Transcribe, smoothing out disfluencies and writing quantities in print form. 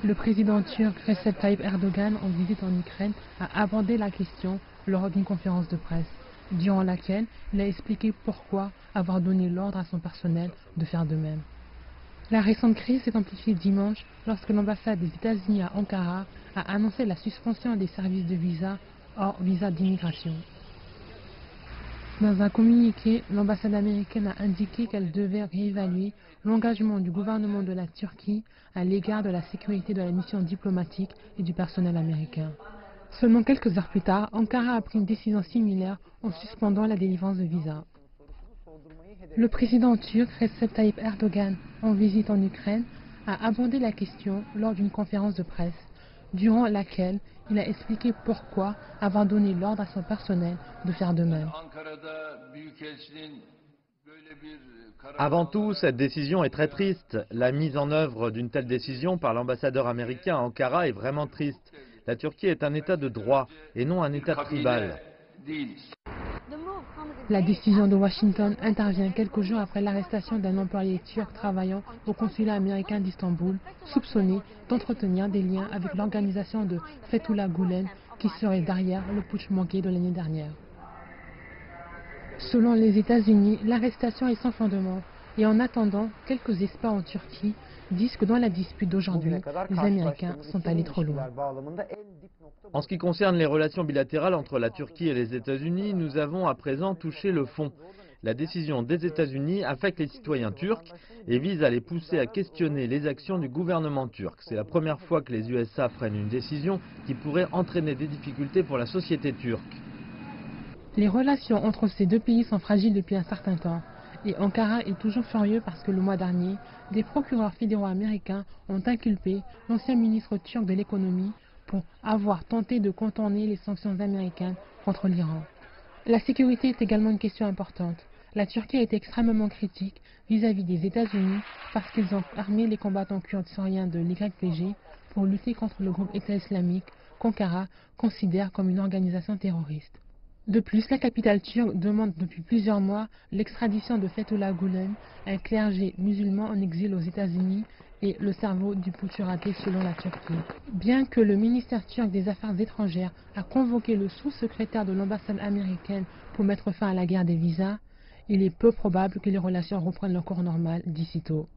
Le président turc Recep Tayyip Erdogan, en visite en Ukraine, a abordé la question lors d'une conférence de presse, durant laquelle il a expliqué pourquoi avoir donné l'ordre à son personnel de faire de même. La récente crise s'est amplifiée dimanche lorsque l'ambassade des États-Unis à Ankara a annoncé la suspension des services de visa hors visa d'immigration. Dans un communiqué, l'ambassade américaine a indiqué qu'elle devait réévaluer l'engagement du gouvernement de la Turquie à l'égard de la sécurité de la mission diplomatique et du personnel américain. Seulement quelques heures plus tard, Ankara a pris une décision similaire en suspendant la délivrance de visas. Le président turc Recep Tayyip Erdogan, en visite en Ukraine, a abordé la question lors d'une conférence de presse, durant laquelle il a expliqué pourquoi avoir donné l'ordre à son personnel de faire de même. Avant tout, cette décision est très triste. La mise en œuvre d'une telle décision par l'ambassadeur américain à Ankara est vraiment triste. La Turquie est un État de droit et non un État tribal. La décision de Washington intervient quelques jours après l'arrestation d'un employé turc travaillant au consulat américain d'Istanbul, soupçonné d'entretenir des liens avec l'organisation de Fethullah Gülen qui serait derrière le putsch manqué de l'année dernière. Selon les États-Unis, l'arrestation est sans fondement et en attendant, quelques experts en Turquie disent que dans la dispute d'aujourd'hui, les Américains sont allés trop loin. En ce qui concerne les relations bilatérales entre la Turquie et les États-Unis, nous avons à présent touché le fond. La décision des États-Unis affecte les citoyens turcs et vise à les pousser à questionner les actions du gouvernement turc. C'est la première fois que les USA prennent une décision qui pourrait entraîner des difficultés pour la société turque. Les relations entre ces deux pays sont fragiles depuis un certain temps. Et Ankara est toujours furieux parce que le mois dernier, des procureurs fédéraux américains ont inculpé l'ancien ministre turc de l'économie pour avoir tenté de contourner les sanctions américaines contre l'Iran. La sécurité est également une question importante. La Turquie a été extrêmement critique vis-à-vis des États-Unis parce qu'ils ont armé les combattants kurdes syriens de l'YPG pour lutter contre le groupe État islamique qu'Ankara considère comme une organisation terroriste. De plus, la capitale turque demande depuis plusieurs mois l'extradition de Fethullah Gülen, un clergé musulman en exil aux États-Unis et le cerveau du putsch raté selon la Turquie. Bien que le ministère turc des Affaires étrangères a convoqué le sous-secrétaire de l'ambassade américaine pour mettre fin à la guerre des visas, il est peu probable que les relations reprennent leur cours normal d'ici tôt.